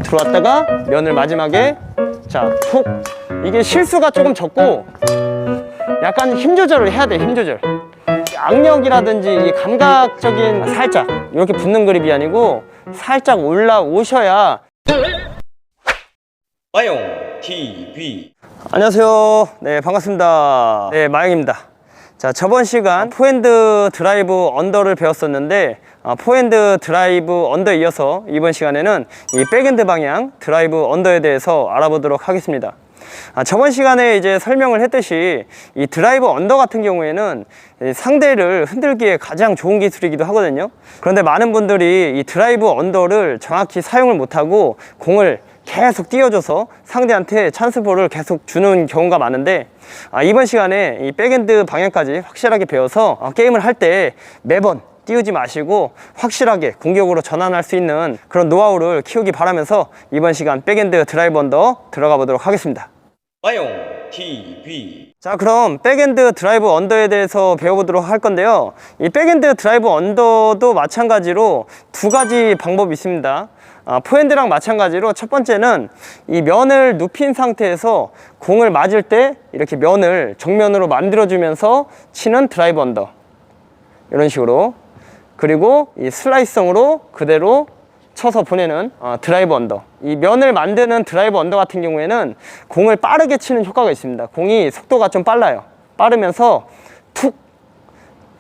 들어왔다가 면을 마지막에 자, 톡. 이게 실수가 조금 적고 약간 힘 조절을 해야 돼. 힘 조절. 악력이라든지 이 감각적인 살짝 이렇게 붙는 그립이 아니고 살짝 올라오셔야. 마용 TV. 안녕하세요. 네, 반갑습니다. 네, 마영입니다. 자, 저번 시간 포핸드 드라이브 언더를 배웠었는데 포핸드 드라이브 언더에 이어서 이번 시간에는 이 백핸드 방향 드라이브 언더에 대해서 알아보도록 하겠습니다. 저번 시간에 이제 설명을 했듯이 이 드라이브 언더 같은 경우에는 상대를 흔들기에 가장 좋은 기술이기도 하거든요. 그런데 많은 분들이 이 드라이브 언더를 정확히 사용을 못하고 공을 계속 띄워줘서 상대한테 찬스볼을 계속 주는 경우가 많은데 이번 시간에 이 백핸드 방향까지 확실하게 배워서 게임을 할 때 매번 띄우지 마시고 확실하게 공격으로 전환할 수 있는 그런 노하우를 키우기 바라면서 이번 시간 백핸드 드라이브 언더 들어가 보도록 하겠습니다. 마용 TV. 자, 그럼 백핸드 드라이브 언더에 대해서 배워보도록 할 건데요. 이 백핸드 드라이브 언더도 마찬가지로 두 가지 방법이 있습니다. 포핸드랑 마찬가지로 첫 번째는 이 면을 눕힌 상태에서 공을 맞을 때 이렇게 면을 정면으로 만들어주면서 치는 드라이브 언더, 이런 식으로. 그리고 이 슬라이스성으로 그대로 쳐서 보내는 드라이브 언더. 이 면을 만드는 드라이브 언더 같은 경우에는 공을 빠르게 치는 효과가 있습니다. 공이 속도가 좀 빨라요. 빠르면서 툭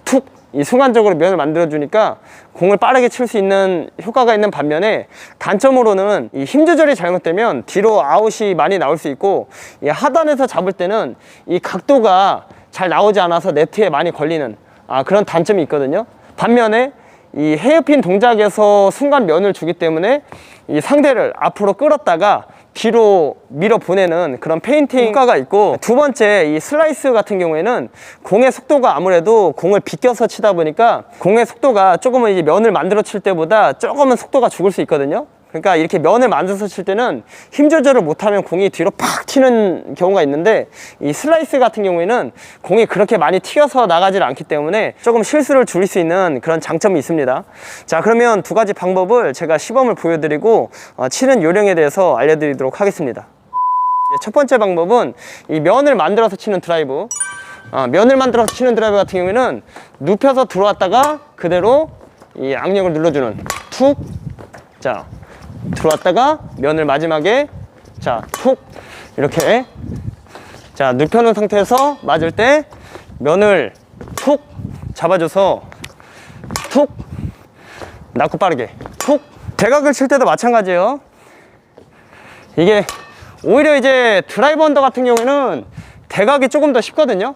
툭 이 순간적으로 면을 만들어 주니까 공을 빠르게 칠 수 있는 효과가 있는 반면에 단점으로는 이 힘 조절이 잘못되면 뒤로 아웃이 많이 나올 수 있고, 이 하단에서 잡을 때는 이 각도가 잘 나오지 않아서 네트에 많이 걸리는 그런 단점이 있거든요. 반면에 이 헤어핀 동작에서 순간 면을 주기 때문에 이 상대를 앞으로 끌었다가 뒤로 밀어 보내는 그런 페인팅 효과가 있고, 두 번째 이 슬라이스 같은 경우에는 공의 속도가 아무래도 공을 비껴서 치다 보니까 공의 속도가 조금은 이제 면을 만들어 칠 때보다 조금은 속도가 죽을 수 있거든요. 그러니까 이렇게 면을 만들어서 칠 때는 힘 조절을 못하면 공이 뒤로 팍 튀는 경우가 있는데, 이 슬라이스 같은 경우에는 공이 그렇게 많이 튀어서 나가질 않기 때문에 조금 실수를 줄일 수 있는 그런 장점이 있습니다. 자, 그러면 두 가지 방법을 제가 시범을 보여드리고 치는 요령에 대해서 알려드리도록 하겠습니다. 첫 번째 방법은 이 면을 만들어서 치는 드라이브. 면을 만들어서 치는 드라이브 같은 경우에는 눕혀서 들어왔다가 그대로 이 악력을 눌러주는 툭. 자, 들어왔다가 면을 마지막에 자, 툭 이렇게 자, 눕혀놓은 상태에서 맞을 때 면을 툭 잡아줘서 툭 낮고 빠르게 툭. 대각을 칠 때도 마찬가지예요. 이게 오히려 이제 드라이브 언더 같은 경우에는 대각이 조금 더 쉽거든요.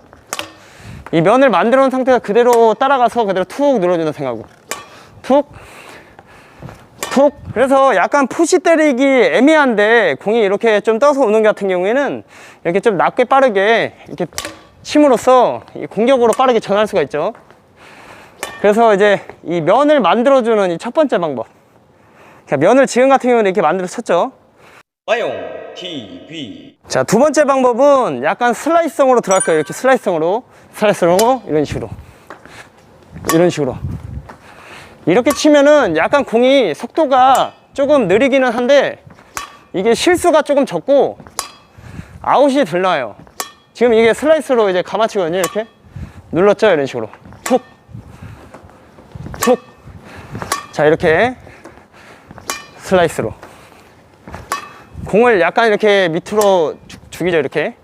이 면을 만들어 놓은 상태에서 그대로 따라가서 그대로 툭 눌러주는 생각으로 툭 툭. 그래서 약간 푸시 때리기 애매한데 공이 이렇게 좀 떠서 오는 것 같은 경우에는 이렇게 좀 낮게 빠르게 이렇게 침으로써 이 공격으로 빠르게 전환할 수가 있죠. 그래서 이제 이 면을 만들어주는 이 첫 번째 방법. 면을 지금 같은 경우는 이렇게 만들어 쳤죠. 마용 TV. 자, 두 번째 방법은 약간 슬라이스성으로 들어갈 거예요. 이렇게 슬라이스성으로 이런 식으로 이렇게 치면은 약간 공이 속도가 조금 느리기는 한데 이게 실수가 조금 적고 아웃이 덜 나요. 지금 이게 슬라이스로 이제 감아치거든요. 이렇게 눌렀죠. 이런 식으로 툭 툭. 자, 이렇게 슬라이스로 공을 약간 이렇게 밑으로 죽이죠. 이렇게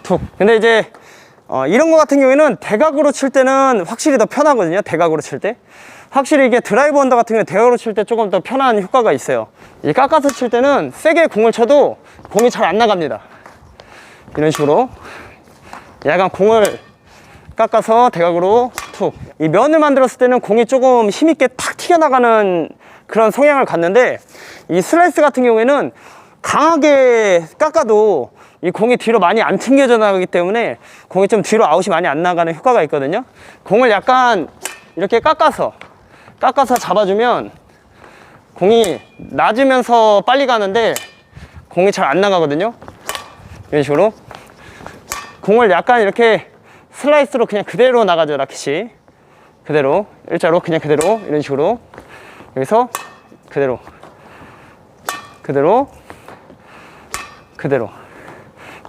툭. 근데 이제 이런 거 같은 경우에는 대각으로 칠 때는 확실히 더 편하거든요. 대각으로 칠 때 확실히 이게 드라이브 언더 같은 경우는 대각으로 칠 때 조금 더 편한 효과가 있어요. 이 깎아서 칠 때는 세게 공을 쳐도 공이 잘 안 나갑니다. 이런 식으로 약간 공을 깎아서 대각으로 툭. 이 면을 만들었을 때는 공이 조금 힘있게 탁 튀겨나가는 그런 성향을 갖는데, 이 슬라이스 같은 경우에는 강하게 깎아도 이 공이 뒤로 많이 안 튕겨져 나가기 때문에 공이 좀 뒤로 아웃이 많이 안 나가는 효과가 있거든요. 공을 약간 이렇게 깎아서 잡아주면 공이 낮으면서 빨리 가는데 공이 잘 안 나가거든요. 이런 식으로 공을 약간 이렇게 슬라이스로 그냥 그대로 나가죠. 라켓이 그대로 일자로 그냥 그대로 이런 식으로 여기서 그대로, 그대로, 그대로.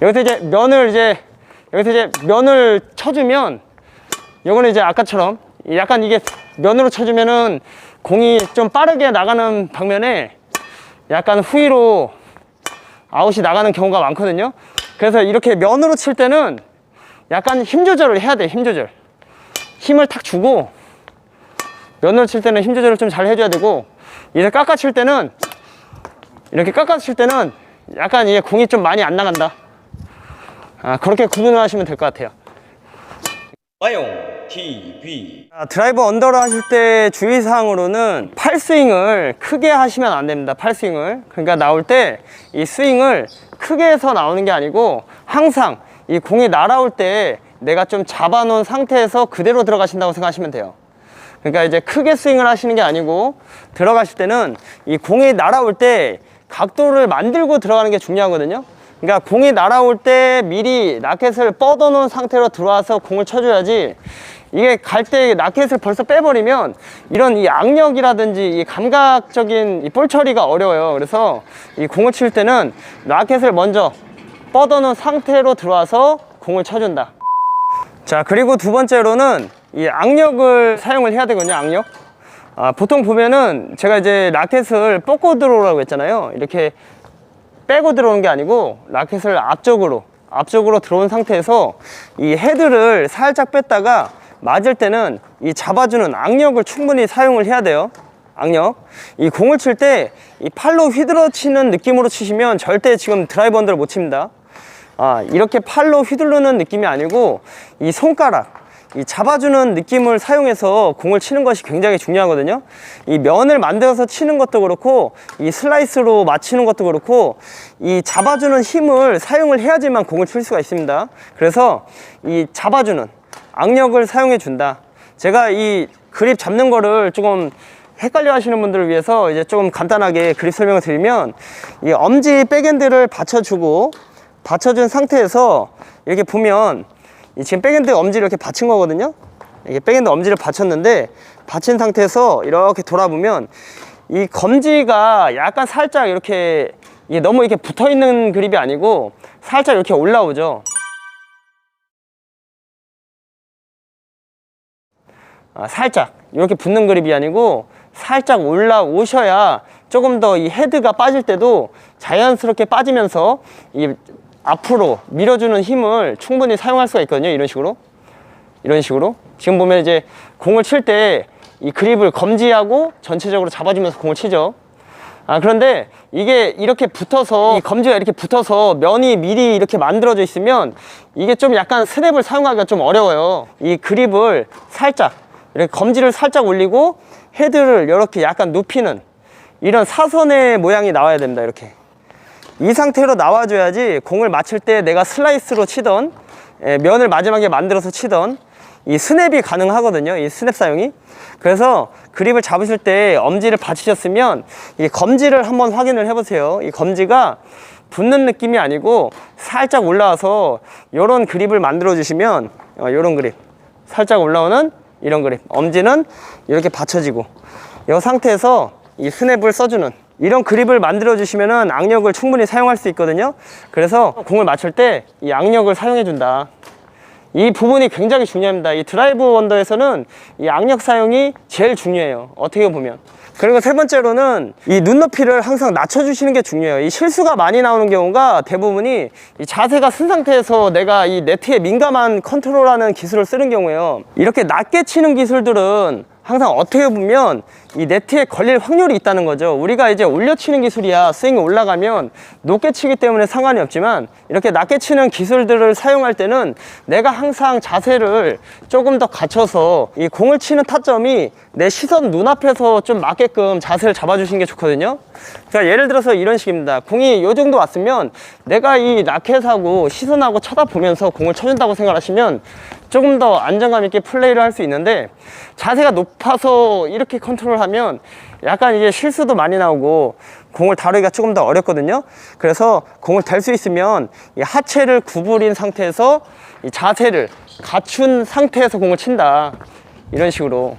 여기서 이제 면을 쳐주면, 요거는 이제 아까처럼 약간 이게 면으로 쳐주면은 공이 좀 빠르게 나가는 방면에 약간 후위로 아웃이 나가는 경우가 많거든요. 그래서 이렇게 면으로 칠 때는 약간 힘 조절을 해야 돼. 힘 조절. 힘을 탁 주고, 면으로 칠 때는 힘 조절을 좀 잘 해줘야 되고, 이렇게 깎아 칠 때는, 이렇게 깎아 칠 때는 약간 이게 공이 좀 많이 안 나간다. 그렇게 구분을 하시면 될 것 같아요. 와용 TV. 드라이버 언더를 하실 때 주의사항으로는 팔 스윙을 크게 하시면 안 됩니다. 팔 스윙을. 그러니까 나올 때 이 스윙을 크게 해서 나오는 게 아니고, 항상 이 공이 날아올 때 내가 좀 잡아놓은 상태에서 그대로 들어가신다고 생각하시면 돼요. 그러니까 이제 크게 스윙을 하시는 게 아니고, 들어가실 때는 이 공이 날아올 때 각도를 만들고 들어가는 게 중요하거든요. 그러니까 공이 날아올 때 미리 라켓을 뻗어놓은 상태로 들어와서 공을 쳐줘야지, 이게 갈 때 라켓을 벌써 빼버리면 이런 이 악력이라든지 이 감각적인 이 볼 처리가 어려워요. 그래서 이 공을 칠 때는 라켓을 먼저 뻗어놓은 상태로 들어와서 공을 쳐준다. 자, 그리고 두 번째로는 이 악력을 사용을 해야 되거든요. 악력. 보통 보면은 제가 이제 라켓을 뻗고 들어오라고 했잖아요. 이렇게 빼고 들어오는 게 아니고, 라켓을 앞쪽으로 들어온 상태에서 이 헤드를 살짝 뺐다가 맞을 때는 이 잡아주는 악력을 충분히 사용을 해야 돼요. 악력. 이 공을 칠 때 이 팔로 휘둘러 치는 느낌으로 치시면 절대 지금 드라이버 언더를 못 칩니다. 이렇게 팔로 휘두르는 느낌이 아니고, 이 손가락, 이 잡아주는 느낌을 사용해서 공을 치는 것이 굉장히 중요하거든요. 이 면을 만들어서 치는 것도 그렇고, 이 슬라이스로 맞추는 것도 그렇고, 이 잡아주는 힘을 사용을 해야지만 공을 칠 수가 있습니다. 그래서 이 잡아주는 악력을 사용해 준다. 제가 이 그립 잡는 거를 조금 헷갈려 하시는 분들을 위해서 이제 조금 간단하게 그립 설명을 드리면, 이 엄지 백핸드를 받쳐준 상태에서 이렇게 보면, 지금 백핸드 엄지를 이렇게 받친 거거든요. 이게 백핸드 엄지를 받쳤는데, 받친 상태에서 이렇게 돌아보면 이 검지가 약간 살짝 이렇게, 이게 너무 이렇게 붙어 있는 그립이 아니고 살짝 이렇게 올라오죠. 살짝 이렇게 붙는 그립이 아니고 살짝 올라오셔야 조금 더 이 헤드가 빠질 때도 자연스럽게 빠지면서 이 앞으로 밀어주는 힘을 충분히 사용할 수가 있거든요. 이런 식으로. 지금 보면 이제 공을 칠 때 이 그립을 검지하고 전체적으로 잡아주면서 공을 치죠. 그런데 이게 이렇게 붙어서, 이 검지가 이렇게 붙어서 면이 미리 이렇게 만들어져 있으면 이게 좀 약간 스냅을 사용하기가 좀 어려워요. 이 그립을 살짝, 이렇게 검지를 살짝 올리고 헤드를 이렇게 약간 눕히는 이런 사선의 모양이 나와야 됩니다. 이렇게. 이 상태로 나와줘야지 공을 맞힐 때 내가 슬라이스로 치던, 면을 마지막에 만들어서 치던 이 스냅이 가능하거든요. 이 스냅 사용이. 그래서 그립을 잡으실 때 엄지를 받치셨으면 이 검지를 한번 확인을 해보세요. 이 검지가 붙는 느낌이 아니고 살짝 올라와서 이런 그립을 만들어 주시면, 이런 그립, 살짝 올라오는 이런 그립, 엄지는 이렇게 받쳐지고, 이 상태에서 이 스냅을 써주는 이런 그립을 만들어 주시면은 악력을 충분히 사용할 수 있거든요. 그래서 공을 맞출 때 이 악력을 사용해 준다. 이 부분이 굉장히 중요합니다. 이 드라이브 언더에서는 이 악력 사용이 제일 중요해요. 어떻게 보면. 그리고 세 번째로는 이 눈높이를 항상 낮춰주시는 게 중요해요. 이 실수가 많이 나오는 경우가 대부분이 이 자세가 쓴 상태에서 내가 이 네트에 민감한 컨트롤하는 기술을 쓰는 경우에요. 이렇게 낮게 치는 기술들은 항상 어떻게 보면 이 네트에 걸릴 확률이 있다는 거죠. 우리가 이제 올려치는 기술이야 스윙이 올라가면 높게 치기 때문에 상관이 없지만, 이렇게 낮게 치는 기술들을 사용할 때는 내가 항상 자세를 조금 더 갖춰서 이 공을 치는 타점이 내 시선 눈앞에서 좀 맞게끔 자세를 잡아주시는 게 좋거든요. 그러니까 예를 들어서 이런 식입니다. 공이 이 정도 왔으면 내가 이 라켓하고 시선하고 쳐다보면서 공을 쳐준다고 생각하시면 조금 더 안정감 있게 플레이를 할 수 있는데, 자세가 높아서 이렇게 컨트롤하면 약간 이제 실수도 많이 나오고 공을 다루기가 조금 더 어렵거든요. 그래서 공을 댈 수 있으면 이 하체를 구부린 상태에서 이 자세를 갖춘 상태에서 공을 친다. 이런 식으로.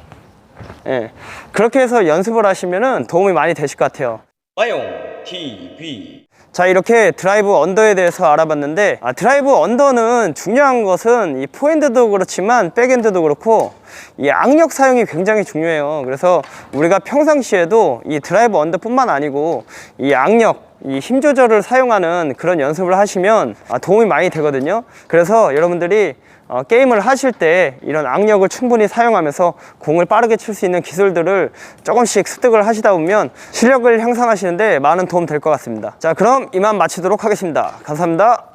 예, 그렇게 해서 연습을 하시면은 도움이 많이 되실 것 같아요. 마용 TV. 자, 이렇게 드라이브 언더에 대해서 알아봤는데, 드라이브 언더는 중요한 것은 이 포핸드도 그렇지만 백핸드도 그렇고 이 악력 사용이 굉장히 중요해요. 그래서 우리가 평상시에도 이 드라이브 언더뿐만 아니고 이 악력, 이 힘 조절을 사용하는 그런 연습을 하시면 도움이 많이 되거든요. 그래서 여러분들이 게임을 하실 때 이런 악력을 충분히 사용하면서 공을 빠르게 칠 수 있는 기술들을 조금씩 습득을 하시다 보면 실력을 향상하시는데 많은 도움 될 것 같습니다. 자, 그럼 이만 마치도록 하겠습니다. 감사합니다.